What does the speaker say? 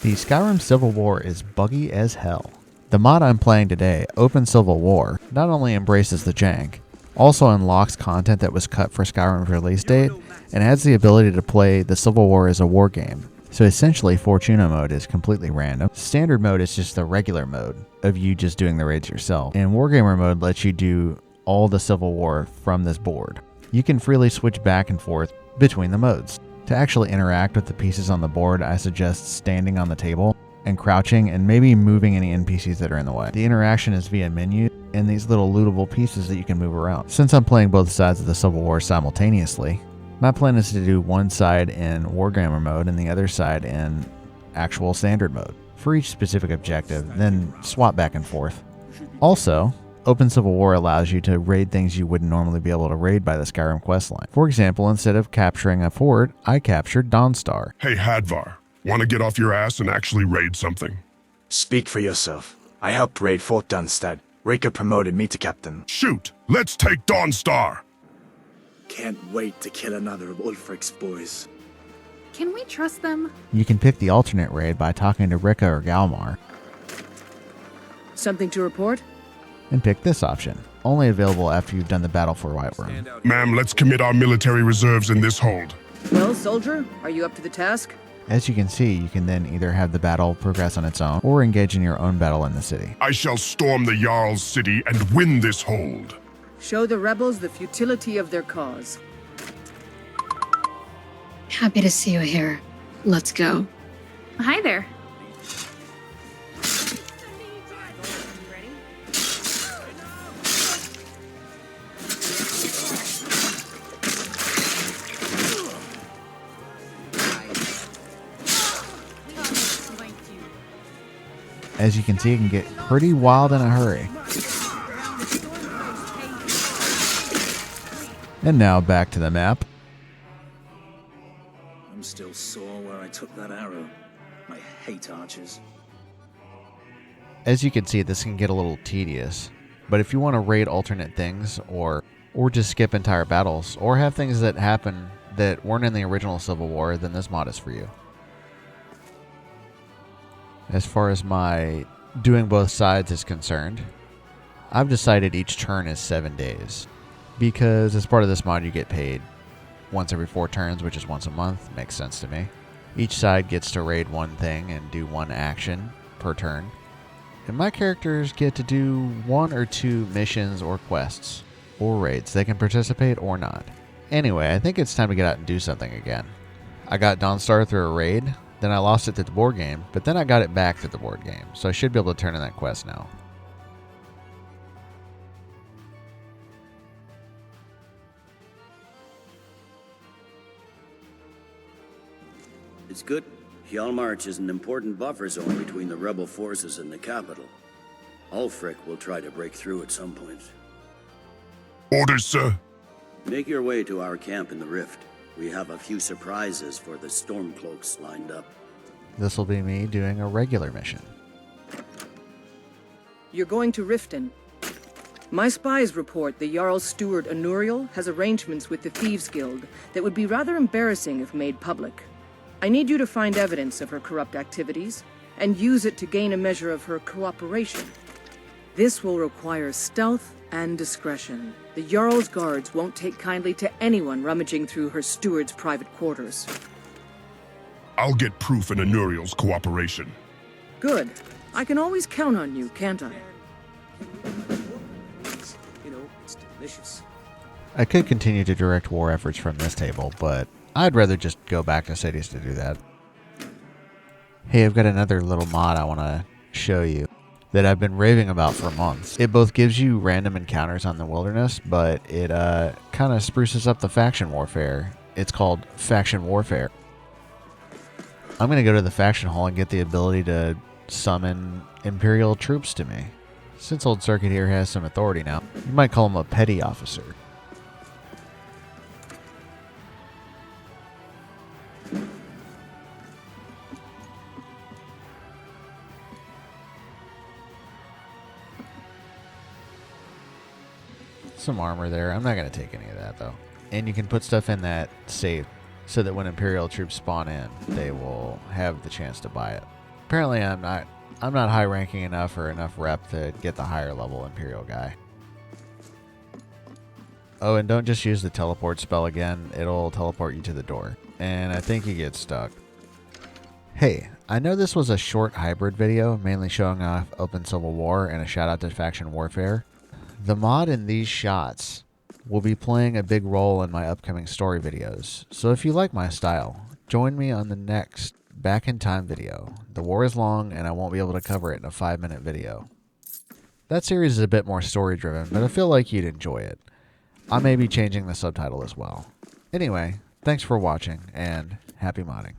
The Skyrim Civil War is buggy as hell. The mod I'm playing today, Open Civil War, not only embraces the jank, also unlocks content that was cut for Skyrim's release date, and adds the ability to play the Civil War as a war game. So essentially, Fortuna mode is completely random. Standard mode is just the regular mode of you just doing the raids yourself. And Wargamer mode lets you do all the Civil War from this board. You can freely switch back and forth between the modes. To actually interact with the pieces on the board, I suggest standing on the table and crouching and maybe moving any NPCs that are in the way. The interaction is via menu and these little lootable pieces that you can move around. Since I'm playing both sides of the Civil War simultaneously, my plan is to do one side in Wargamer mode and the other side in actual standard mode for each specific objective, then swap back and forth. Also, Open Civil War allows you to raid things you wouldn't normally be able to raid by the Skyrim questline. For example, instead of capturing a fort, I captured Dawnstar. Hey Hadvar, want to get off your ass and actually raid something? Speak for yourself. I helped raid Fort Dunstad. Rika promoted me to captain. Shoot! Let's take Dawnstar! Can't wait to kill another of Ulfric's boys. Can we trust them? You can pick the alternate raid by talking to Rika or Galmar, Something to report? and pick this option, only available after you've done the battle for Whiterun. Ma'am, let's commit our military reserves in this hold. Well, soldier, are you up to the task? As you can see, you can then either have the battle progress on its own, or engage in your own battle in the city. I shall storm the Jarl's city and win this hold. Show the rebels the futility of their cause. Happy to see you here. Let's go. Hi there. As you can see, it can get pretty wild in a hurry. And now back to the map. I'm still sore where I took that arrow. I hate archers. As you can see, this can get a little tedious, but if you want to raid alternate things, or just skip entire battles, or have things that happen that weren't in the original Civil War, then this mod is for you. As far as my doing both sides is concerned, I've decided each turn is 7 days, because as part of this mod you get paid once every 4 turns, which is once a month. Makes sense to me. Each side gets to raid one thing and do one action per turn, and my characters get to do 1 or 2 missions or quests or raids. They can participate or not. Anyway, I think it's time to get out and do something again. I got Dawnstar through a raid, then I lost it to the board game, but then I got it back through the board game, so I should be able to turn in that quest now. It's good. Hjalmarch is an important buffer zone between the rebel forces and the capital. Ulfric will try to break through at some point. Orders, sir. Make your way to our camp in the Rift. We have a few surprises for the Stormcloaks lined up. This will be me doing a regular mission. You're going to Riften. My spies report the Jarl's steward Anuriel has arrangements with the Thieves Guild that would be rather embarrassing if made public. I need you to find evidence of her corrupt activities and use it to gain a measure of her cooperation. This will require stealth and discretion. The Jarl's guards won't take kindly to anyone rummaging through her steward's private quarters. I'll get proof in Anuriel's cooperation. Good. I can always count on you, can't I? You know, it's delicious. I could continue to direct war efforts from this table, but I'd rather just go back to cities to do that. Hey, I've got another little mod I want to show you that I've been raving about for months. It both gives you random encounters on the wilderness, but it kind of spruces up the faction warfare. It's called Faction Warfare. I'm going to go to the faction hall and get the ability to summon Imperial troops to me. Since Old Circuit here has some authority now, you might call him a petty officer. Some armor there. I'm not going to take any of that, though. And you can put stuff in that safe so that when Imperial troops spawn in, they will have the chance to buy it. Apparently I'm not high ranking enough or enough rep to get the higher level Imperial guy. Oh, and don't just use the teleport spell again. It'll teleport you to the door. And I think you get stuck. Hey, I know this was a short hybrid video, mainly showing off Open Civil War and a shout out to Faction Warfare. The mod in these shots will be playing a big role in my upcoming story videos. So if you like my style, join me on the next Back in Time video. The war is long and I won't be able to cover it in a 5-minute video. That series is a bit more story driven, but I feel like you'd enjoy it. I may be changing the subtitle as well. Anyway, thanks for watching and happy modding.